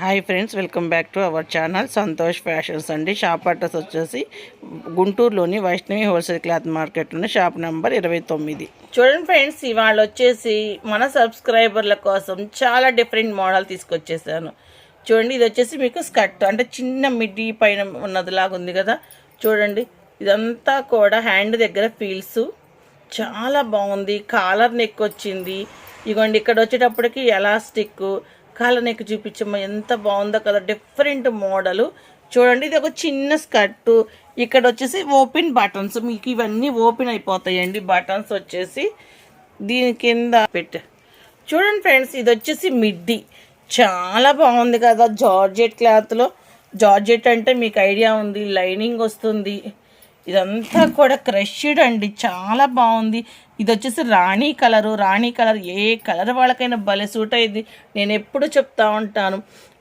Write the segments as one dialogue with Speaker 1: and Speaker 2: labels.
Speaker 1: Hi friends, welcome back to our channel Santosh fashions అండి. Shop address వచ్చేసి గుంటూరులోని Vaishnavi wholesale cloth మార్కెట్లోని షాప్ నెంబర్ 29. చూడండి ఫ్రెండ్స్, ఇవాళ వచ్చేసి మన సబ్స్క్రైబర్ల కోసం చాలా డిఫరెంట్ మోడల్ తీసుకొచ్చేసాను. చూడండి, ఇది వచ్చేసి మీకు స్కర్ట్ అంటే చిన్న మిడ్డీ పైన ఉన్నదిలాగా ఉంది కదా. చూడండి, ఇదంతా కూడా హ్యాండ్ దగ్గర ఫీల్స్ చాలా బాగుంది. కాలర్ నెక్ వచ్చింది. ఇగోండి, ఇక్కడ వచ్చేటప్పటికి ఎలాస్టిక్ కాలర్ నెక్ చూపించమ్మా, ఎంత బాగుందో కదా. డిఫరెంట్ మోడలు చూడండి. ఇది ఒక చిన్న స్కర్టు. ఇక్కడ వచ్చేసి ఓపెన్ బటన్స్, మీకు ఇవన్నీ ఓపెన్ అయిపోతాయండి. బటన్స్ వచ్చేసి దీని కింద చూడండి ఫ్రెండ్స్, ఇది వచ్చేసి మిడ్డీ చాలా బాగుంది కదా. జార్జెట్ క్లాత్లో, జార్జెట్ అంటే మీకు ఐడియా ఉంది, లైనింగ్ వస్తుంది. ఇదంతా కూడా క్రష్డ్ అండి, చాలా బాగుంది. ఇది వచ్చేసి రాణి కలర్ ఏ కలర్ వాళ్ళకైనా భలే సూట్ అయ్యింది. నేను ఎప్పుడు చెప్తా ఉంటాను,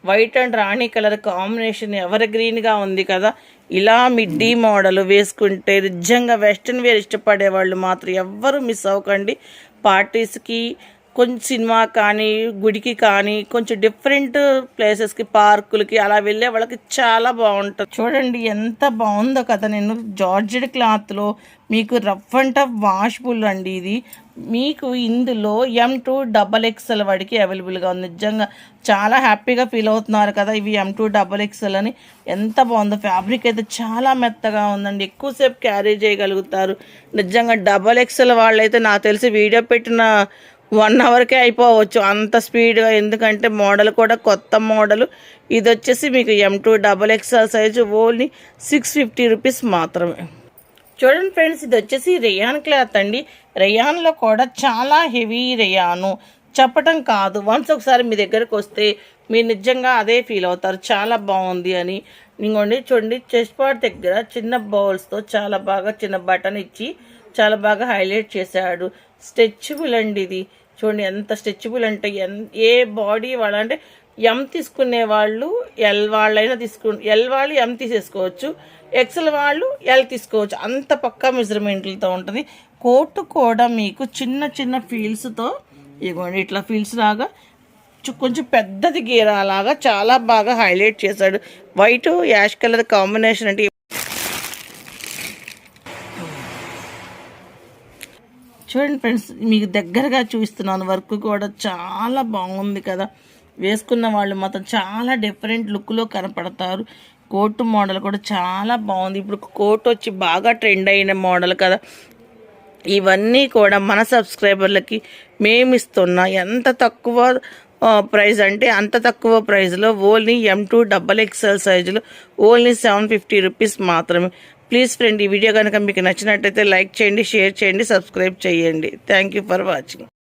Speaker 1: white and Rani colour combination ever గ్రీన్గా ఉంది కదా. ఇలా మిడ్డీ మోడల్ వేసుకుంటే నిజంగా వెస్ట్రన్ వేర్ ఇష్టపడే వాళ్ళు మాత్రం ఎవ్వరూ మిస్ అవ్వకండి. పార్టీస్కి, కొంచెం సినిమా కానీ, గుడికి కానీ, కొంచెం డిఫరెంట్ ప్లేసెస్కి, పార్కులకి అలా వెళ్ళే వాళ్ళకి చాలా బాగుంటుంది. చూడండి ఎంత బాగుందో కదా. నేను జార్జెట్ క్లాత్లో మీకు రఫ్ అండ్ టఫ్ వాషబుల్ అండి. ఇది మీకు ఇందులో M2 XXL వాడికి అవైలబుల్గా ఉంది. నిజంగా చాలా హ్యాపీగా ఫీల్ అవుతున్నారు కదా. ఇవి M2 XXL అని. ఎంత బాగుందో. ఫ్యాబ్రిక్ అయితే చాలా మెత్తగా ఉందండి, ఎక్కువసేపు క్యారీ చేయగలుగుతారు. నిజంగా XXL వాళ్ళైతే నాకు తెలిసి వీడియో పెట్టిన 1 అవర్కే అయిపోవచ్చు అంత స్పీడ్గా. ఎందుకంటే మోడల్ కూడా కొత్త మోడలు. ఇది వచ్చేసి మీకు M2 XXL size only 650 rupees మాత్రమే. చూడండి ఫ్రెండ్స్, ఇది వచ్చేసి రేయాన్ క్లాత్ అండి. రేయాన్లో కూడా చాలా హెవీ రేయాను, చెప్పటం కాదు. వన్స్ ఒకసారి మీ దగ్గరకు వస్తే మీరు నిజంగా అదే ఫీల్ అవుతారు, చాలా బాగుంది అని. ఇంకోండి చూడండి, చెస్ట్ పార్ట్ దగ్గర చిన్న బౌల్స్తో చాలా బాగా చిన్న బటన్ ఇచ్చి చాలా బాగా హైలైట్ చేశాడు. స్ట్రెచబుల్ అండి ఇది. చూడండి ఎంత స్ట్రెచబుల్ అంటే, ఏ బాడీ వాళ్ళంటే M తీసుకునే వాళ్ళు L వాళ్ళైనా L వాళ్ళు M తీసేసుకోవచ్చు, XL వాళ్ళు L తీసుకోవచ్చు. అంత పక్కా మెజర్మెంట్లతో ఉంటుంది. కోటు కూడా మీకు చిన్న చిన్న ఫీల్స్తో, ఇదిగోండి ఇట్లా ఫీల్స్ లాగా కొంచెం పెద్దది గీరాలాగా చాలా బాగా హైలైట్ చేశాడు. వైట్ యాష్ కలర్ కాంబినేషన్ అంటే చూడండి ఫ్రెండ్స్, మీకు దగ్గరగా చూపిస్తున్నాను. వర్క్ కూడా చాలా బాగుంది కదా. వేసుకున్న వాళ్ళు మాత్రం చాలా డిఫరెంట్ లుక్లో కనపడతారు. కోటు మోడల్ కూడా చాలా బాగుంది. ఇప్పుడు కోట్ వచ్చి బాగా ట్రెండ్ అయిన మోడల్ కదా. ఇవన్నీ కూడా మన సబ్స్క్రైబర్లకి మేము ఇస్తున్నా. ఎంత తక్కువ ప్రైస్ అంటే అంత తక్కువ ప్రైస్లో ఓన్లీ M2 XXL సైజులో ఓన్లీ 750 రూపీస్ మాత్రమే. ప్లీజ్ ఫ్రెండ్, ఈ వీడియో కనుక మీకు నచ్చినట్టయితే లైక్ చేయండి, షేర్ చేయండి, సబ్స్క్రైబ్ చేయండి. Thank you for watching.